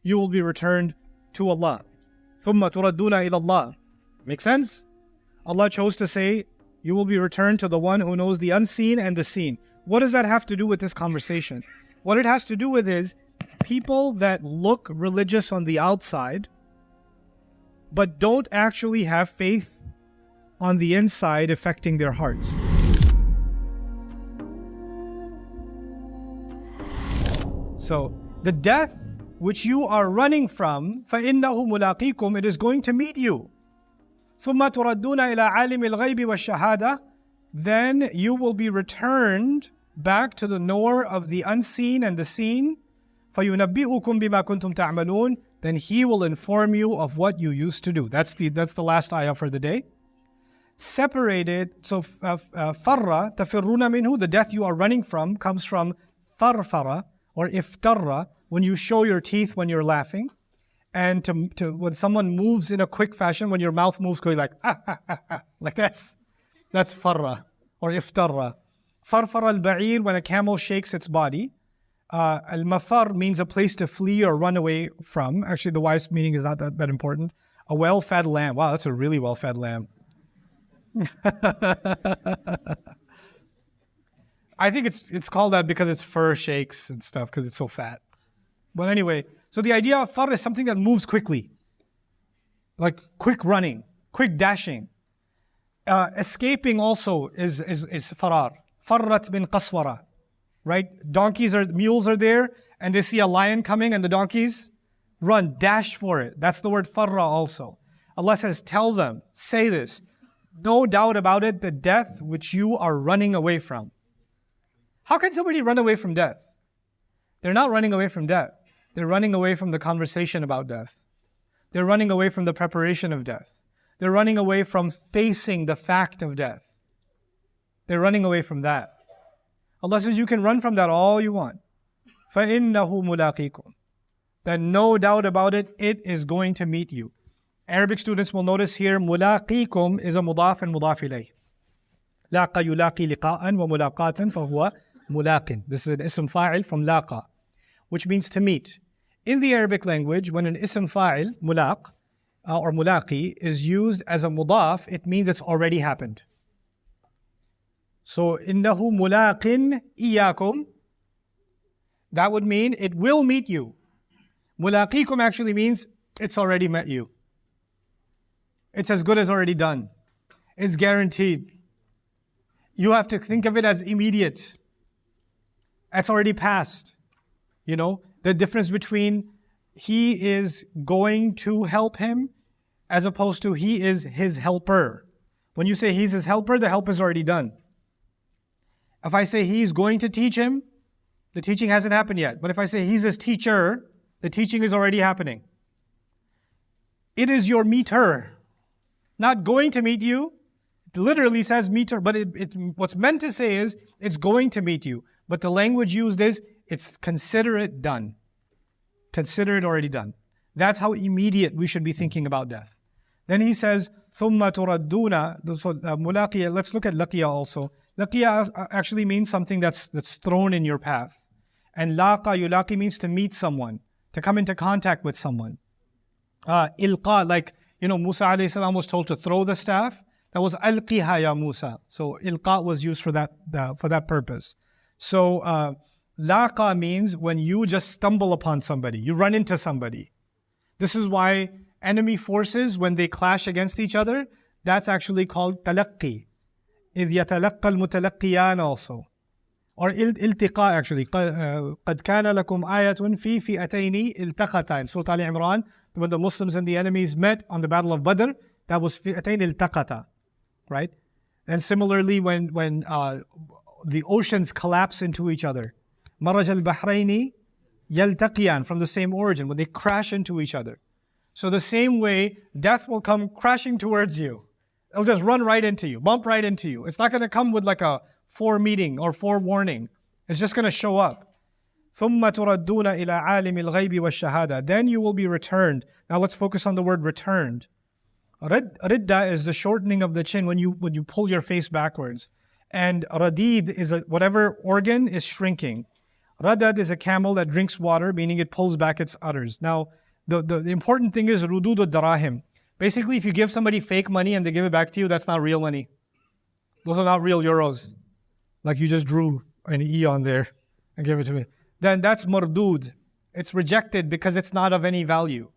you will be returned to Allah. ثُمَّ تُرَدُّونَ إِلَى اللَّهِ. Make sense? Allah chose to say, you will be returned to the one who knows the unseen and the seen. What does that have to do with this conversation? What it has to do with is people that look religious on the outside, but don't actually have faith on the inside affecting their hearts. So, the death which you are running from, فَإِنَّهُ مُلَاقِيكُمْ, it is going to meet you. ثُمَّ تُرَدُّونَ إِلَىٰ عَالِمِ الْغَيْبِ وَالشَّهَادَةِ, then you will be returned back to the knower of the unseen and the seen. فَيُنَبِّئُكُمْ بِمَا كُنْتُمْ تَعْمَلُونَ, then he will inform you of what you used to do. That's the last ayah for the day. Separated, so farra, tafirruna minhu, the death you are running from comes from farfara or iftarra, when you show your teeth when you're laughing. And to when someone moves in a quick fashion, when your mouth moves quickly, like like that's farra or iftarra. Farfara al-ba'ir, when a camel shakes its body. Al-mafar means a place to flee or run away from. Actually, the wise meaning is not that important. A well-fed lamb. Wow, that's a really well-fed lamb. I think it's called that because its fur shakes and stuff, because it's so fat. But anyway, so the idea of far is something that moves quickly. Like quick running, quick dashing. Escaping also is farar. Farrat bin qaswara. Right? Mules are there, and they see a lion coming, and the donkeys run, dash for it. That's the word farra also. Allah says, tell them, say this. No doubt about it, the death which you are running away from. How can somebody run away from death? They're not running away from death. They're running away from the conversation about death. They're running away from the preparation of death. They're running away from facing the fact of death. They're running away from that. Allah says you can run from that all you want. فَإِنَّهُ مُلَاقِيكُمْ. Then no doubt about it, it is going to meet you. Arabic students will notice here, مُلَاقِيكُمْ is a mudaf and mudaf ilayh. لَاقَ يُلَاقِي لِقَاءً وَمُلَاقَاتًا فَهُوَ مُلَاقٍ. This is an ism fa'il from laqa, which means to meet. In the Arabic language, when an ism fa'il, mulaq, or mulaqi, is used as a mudaf, it means it's already happened. So, إِنَّهُ مُلَاقٍ إِيَّاكُمْ, that would mean it will meet you. Mulaqikum actually means it's already met you. It's as good as already done. It's guaranteed. You have to think of it as immediate. It's already passed. You know, the difference between he is going to help him as opposed to he is his helper. When you say he's his helper, the help is already done. If I say he's going to teach him, the teaching hasn't happened yet. But if I say he's his teacher, the teaching is already happening. It is your meter. Not going to meet you. It literally says meter, but what's meant to say is it's going to meet you. But the language used is it's consider it done. Consider it already done. That's how immediate we should be thinking about death. Then he says, ثُمَّ تُرَدُّونَ. Mulaqiya, let's look at laqiya also. Laqiya actually means something that's thrown in your path. And laqa, yulaqi means to meet someone, to come into contact with someone. Ilqa, like, Musa alayhi salam was told to throw the staff. That was alqiha ya Musa. So ilqa was used for that purpose. So laqa means when you just stumble upon somebody, you run into somebody. This is why enemy forces, when they clash against each other, that's actually called talaqqi. إِذْ يَتَلَقَّى الْمُتَلَقِّيَانَ also. Or iltiqa actually. قَدْ كَانَ لَكُمْ آيَةٌ فِي فِئَتَيْنِ الْتَقَتَا. In Surah Al-Imran, when the Muslims and the enemies met on the Battle of Badr, that was فِئَتَيْنِ الْتَقَتَا. Right? And similarly, when the oceans collapse into each other, مَرَجَ الْبَحْرَيْنِ يَلْتَقِيَانِ, from the same origin, when they crash into each other. So the same way, death will come crashing towards you. It'll just run right into you, bump right into you. It's not going to come with like a foremeeting or forewarning. It's just going to show up. ثُمَّ تُرَدُّونَ إِلَىٰ عَالِمِ الْغَيْبِ وَالشَّهَادَةِ. Then you will be returned. Now let's focus on the word returned. Ridda is the shortening of the chin when you pull your face backwards. And radid is whatever organ is shrinking. Radad is a camel that drinks water, meaning it pulls back its udders. Now, the important thing is rudud darahim. Basically, if you give somebody fake money and they give it back to you, that's not real money. Those are not real euros. Like you just drew an E on there and gave it to me. Then that's mardud. It's rejected because it's not of any value.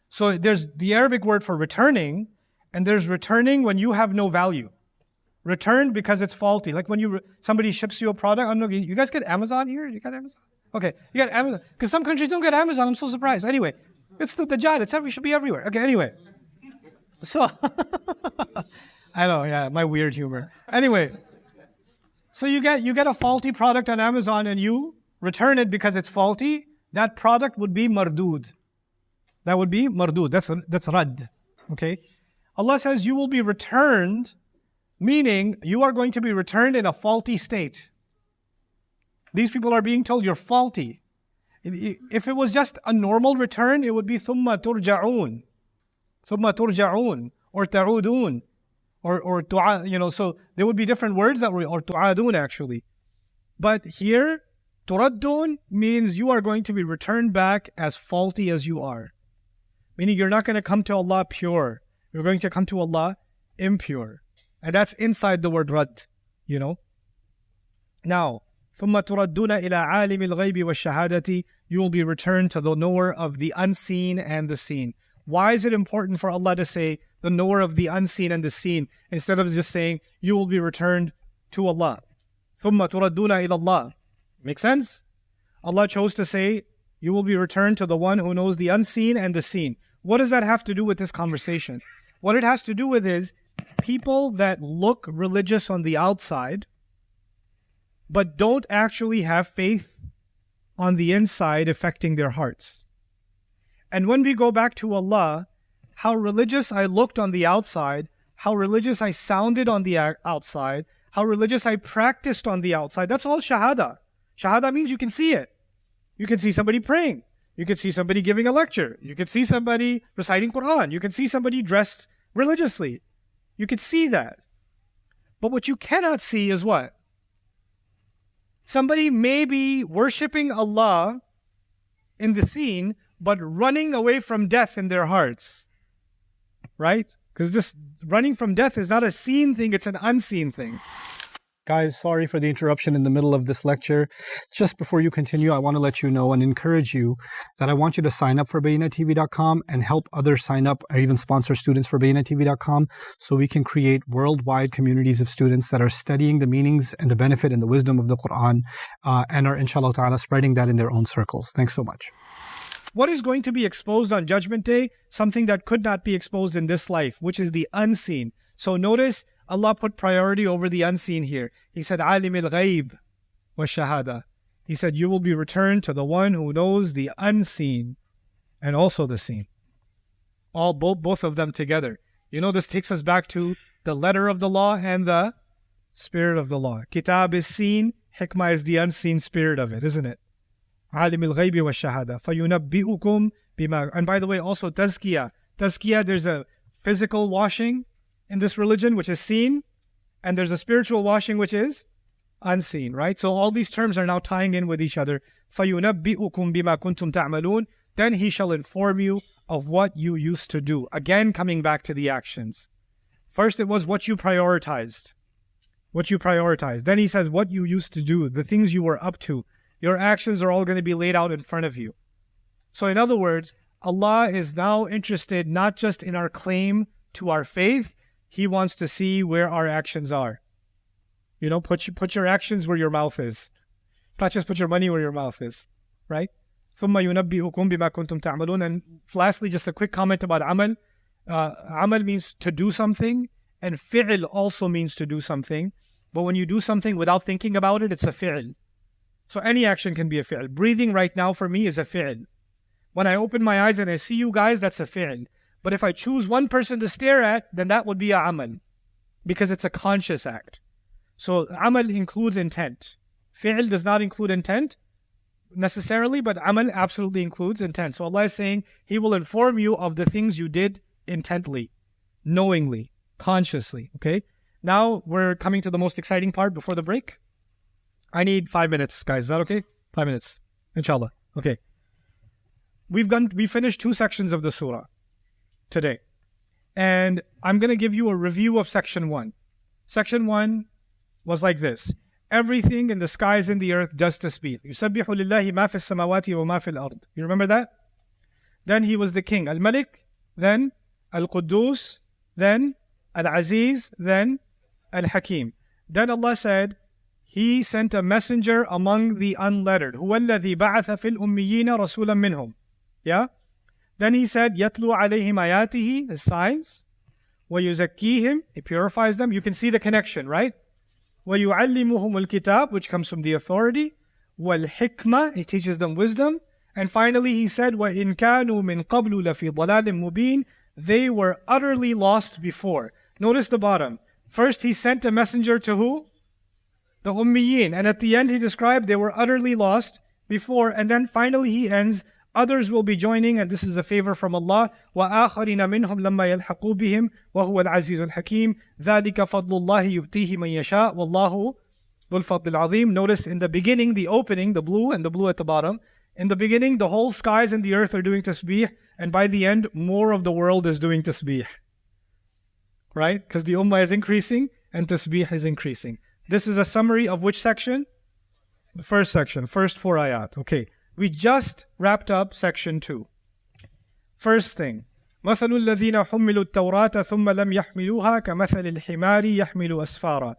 So there's the Arabic word for returning, and there's returning when you have no value. Returned because it's faulty. Like when somebody ships you a product. I don't know, you guys get Amazon here? You got Amazon? Okay, you got Amazon. Because some countries don't get Amazon. I'm so surprised. Anyway, it's the Dajjal. It should be everywhere. Okay, anyway. So, I know, yeah, my weird humor. Anyway, so you get a faulty product on Amazon and you return it because it's faulty. That product would be mardud. That would be mardud. That's rad. Okay? Allah says you will be returned, meaning you are going to be returned in a faulty state. These people are being told you're faulty. If it was just a normal return, it would be ثُمَّ تُرْجَعُونَ ثُمَّ تُرْجَعُونَ or تَعُودُونَ or so there would be different words that were, or tu'adun actually. But here, turaddun means you are going to be returned back as faulty as you are. Meaning you're not going to come to Allah pure. You're going to come to Allah impure. And that's inside the word rad, Now, ثُمَّ تُرَدُّونَ إِلَىٰ عَالِمِ الْغَيْبِ وَالشَّهَادَةِ You will be returned to the knower of the unseen and the seen. Why is it important for Allah to say the knower of the unseen and the seen instead of just saying you will be returned to Allah? ثُمَّ تُرَدُّونَ إِلَى اللَّهِ Make sense? Allah chose to say you will be returned to the one who knows the unseen and the seen. What does that have to do with this conversation? What it has to do with is people that look religious on the outside but don't actually have faith on the inside affecting their hearts. And when we go back to Allah, how religious I looked on the outside, how religious I sounded on the outside, how religious I practiced on the outside, that's all shahada. Shahada means you can see it. You can see somebody praying. You can see somebody giving a lecture. You can see somebody reciting Quran. You can see somebody dressed religiously. You can see that. But what you cannot see is what? Somebody may be worshipping Allah in the seen, but running away from death in their hearts. Right? Because this running from death is not a seen thing, it's an unseen thing. Guys, sorry for the interruption in the middle of this lecture. Just before you continue, I want to let you know and encourage you that I want you to sign up for BayyinatTV.com and help others sign up or even sponsor students for BayyinatTV.com so we can create worldwide communities of students that are studying the meanings and the benefit and the wisdom of the Quran and are, inshallah ta'ala, spreading that in their own circles. Thanks so much. What is going to be exposed on Judgment Day? Something that could not be exposed in this life, which is the unseen. So notice, Allah put priority over the unseen here. He said, عَالِمِ الْغَيْبِ وَالشَّهَادَةِ He said, you will be returned to the one who knows the unseen and also the seen. Both of them together. This takes us back to the letter of the law and the spirit of the law. Kitab is seen, hikmah is the unseen spirit of it, isn't it? عَالِمِ الْغَيْبِ وَالشَّهَادَةِ فَيُنَبِّئُكُمْ بِمَا And by the way, also tazkiyah. Tazkiyah, there's a physical washing in this religion, which is seen, and there's a spiritual washing, which is unseen, right? So all these terms are now tying in with each other. فَيُنَبِّئُكُمْ بِمَا كُنْتُمْ تَعْمَلُونَ Then He shall inform you of what you used to do. Again, coming back to the actions. First, it was what you prioritized. What you prioritized. Then He says what you used to do, the things you were up to. Your actions are all going to be laid out in front of you. So in other words, Allah is now interested not just in our claim to our faith, He wants to see where our actions are. Put your actions where your mouth is. It's not just put your money where your mouth is, right? ثُمَّ يُنَبِّئُكُمْ بِمَا كُنْتُمْ تَعْمَلُونَ And lastly, just a quick comment about amal. Amal means to do something, and fi'l also means to do something. But when you do something without thinking about it, it's a fi'l. So any action can be a fi'l. Breathing right now for me is a fi'l. When I open my eyes and I see you guys, that's a fi'l. But if I choose one person to stare at, then that would be a amal. Because it's a conscious act. So amal includes intent. Fi'l does not include intent necessarily, but amal absolutely includes intent. So Allah is saying He will inform you of the things you did intently, knowingly, consciously. Okay? Now we're coming to the most exciting part before the break. I need 5 minutes, guys. Is that okay? 5 minutes. Inshallah. Okay. We finished 2 sections of the surah today. And I'm going to give you a review of section 1. Section 1 was like this. Everything in the skies and the earth does tasbih. يُسَبِّحُ لِلَّهِ مَا فِي السَّمَاوَاتِ وَمَا فِي الْأَرْضِ. You remember that? Then he was the king. Al-Malik, then Al-Quddus, then Al-Aziz, then Al-Hakim. Then Allah said, He sent a messenger among the unlettered. هُوَ الَّذِي بَعَثَ فِي الْأُمِّيِّينَ رَسُولًا مِّنْهُمْ. Yeah? Then he said, يَتْلُو عَلَيْهِمْ آيَاتِهِ, his signs. وَيُزَكِّيهِمْ, he purifies them. You can see the connection, right? وَيُعَلِّمُهُمُ الْكِتَابِ, which comes from the authority. وَالْحِكْمَةِ, he teaches them wisdom. And finally he said, وَإِنْ كَانُوا مِنْ قَبْلُ لَفِي ضَلَالٍ مُبِينٍ, they were utterly lost before. Notice the bottom. First he sent a messenger to who? The Ummiyin. And at the end he described they were utterly lost before. And then finally he ends, others will be joining, and this is a favor from Allah. وَآخَرِينَ مِنْهُمْ لَمَّا يَلْحَقُوا بِهِمْ وَهُوَ الْعَزِيزُ الْحَكِيمُ ذَلِكَ فَضْلُ اللَّهِ يُؤْتِيهِ مَنْ يَشَاءُ وَاللَّهُ ذُو الْفَضْلِ الْعَظِيمِ. Notice in the beginning, the opening, the blue and the blue at the bottom. In the beginning, the whole skies and the earth are doing tasbih, and by the end, more of the world is doing tasbih. Right? Because the ummah is increasing and tasbih is increasing. This is a summary of which section? The first section, first 4 ayat. Okay. We just wrapped up section 2. First thing, مَثَلُ الَّذِينَ حُمِّلُوا التَّوْرَاةَ ثُمَّ لَمْ يَحْمِلُوهَا كَمَثَلِ الْحِمَارِ يَحْمِلُ أَسْفَارًا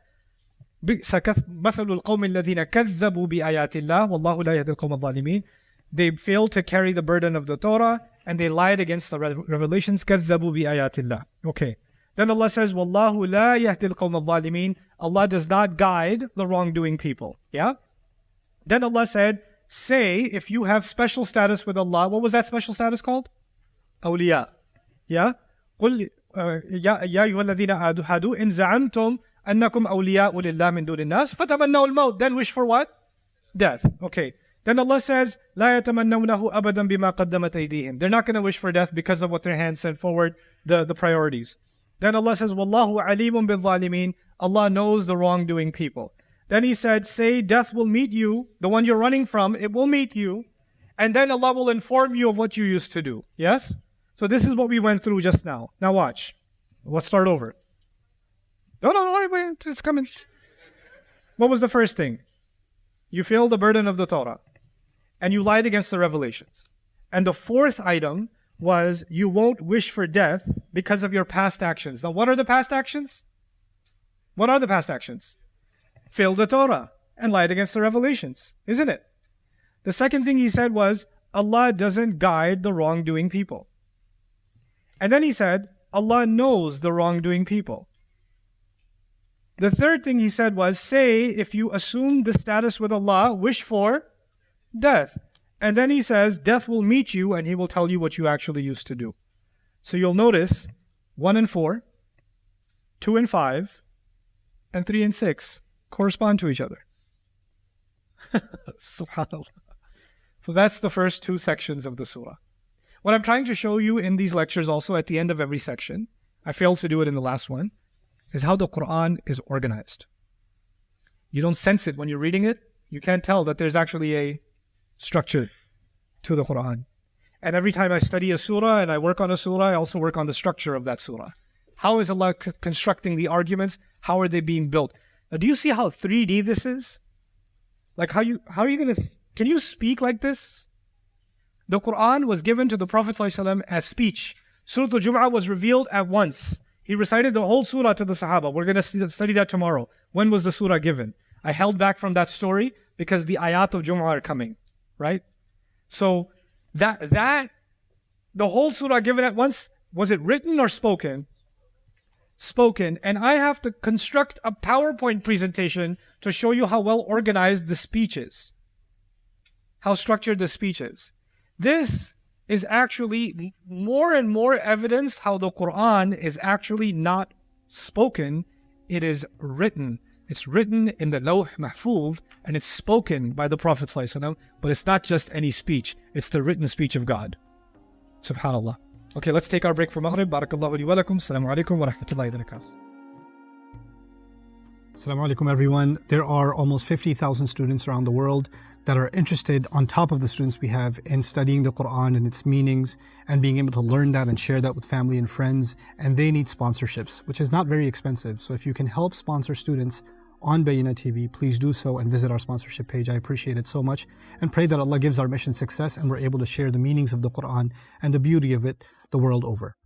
مَثَلُ الْقَوْمِ الَّذِينَ كَذَّبُوا بِآيَاتِ اللَّهِ وَاللَّهُ لَا يَهْدِي الْقَوْمَ الظَّالِمِينَ. They failed to carry the burden of the Torah and they lied against the revelations. كَذَّبُوا بِآيَاتِ اللَّهِ. Okay. Then Allah says, وَاللَّهُ لَا يَهْدِي الْقَوْمَ الظَّالِمِينَ. Allah does not guide the wrongdoing people. Yeah? Then Allah said, say if you have special status with Allah. What was that special status called? Awliya. Yeah? قُلْ يَا أَيُّهَا الَّذِينَ هَادُوا إِنْ زَعَمْتُمْ أَنَّكُمْ أَوْلِيَاءُ لِلَّهِ مِنْ دُونِ النَّاسِ فَتَمَنَّوُا الْمَوْتَ. Then wish for what? Death. Okay. Then Allah says, لَا يَتَمَنَّوْنَهُ أَبَدًا بِمَا قَدَّمَتْ أَيْدِيهِمْ. They're not going to wish for death because of what their hands sent forward, the priorities. Then Allah says, وَاللَّهُ عَلِيمٌ بِالظَّالِمِينَ. Allah knows the wrongdoing people. Then he said, say death will meet you, the one you're running from, it will meet you. And then Allah will inform you of what you used to do. Yes? So this is what we went through just now. Now watch. Let's start over. No, wait, it's coming. What was the first thing? You feel the burden of the Torah. And you lied against the revelations. And the fourth item was you won't wish for death because of your past actions. Now what are the past actions? What are the past actions? Failed the Torah and lied against the revelations, isn't it? The second thing he said was, Allah doesn't guide the wrongdoing people. And then he said, Allah knows the wrongdoing people. The third thing he said was, say if you assume the status with Allah, wish for death. And then he says, death will meet you and he will tell you what you actually used to do. So you'll notice 1 and 4, 2 and 5, and 3 and 6 correspond to each other. Subhanallah. So that's the first 2 sections of the surah. What I'm trying to show you in these lectures also at the end of every section, I failed to do it in the last one, is how the Quran is organized. You don't sense it when you're reading it. You can't tell that there's actually a structure to the Quran. And every time I study a surah and I work on a surah, I also work on the structure of that surah. How is Allah constructing the arguments? How are they being built? Now, do you see how 3D this is? Like how are you going to, can you speak like this? The Quran was given to the Prophet ﷺ as speech. Surah Al-Jumu'ah was revealed at once. He recited the whole surah to the Sahaba. We're going to study that tomorrow. When was the surah given? I held back from that story because the ayat of Jumu'ah are coming, right? So the whole surah given at once, was it written or spoken? Spoken. And I have to construct a PowerPoint presentation to show you how well organized the speech is. How structured the speech is. This is actually more and more evidence how the Quran is actually not spoken, it is written. It's written in the Lawh Mahfuz and it's spoken by the Prophet ﷺ, but it's not just any speech, it's the written speech of God. Subhanallah. Okay, let's take our break for Maghrib. Barakallahu li wa lakum. Assalamu alaikum wa rahmatullahi wa barakatuh. Assalamu alaikum everyone. There are almost 50,000 students around the world that are interested, on top of the students we have, in studying the Quran and its meanings and being able to learn that and share that with family and friends. And they need sponsorships, which is not very expensive. So if you can help sponsor students on Bayyinah TV, please do so and visit our sponsorship page. I appreciate it so much and pray that Allah gives our mission success and we're able to share the meanings of the Quran and the beauty of it the world over.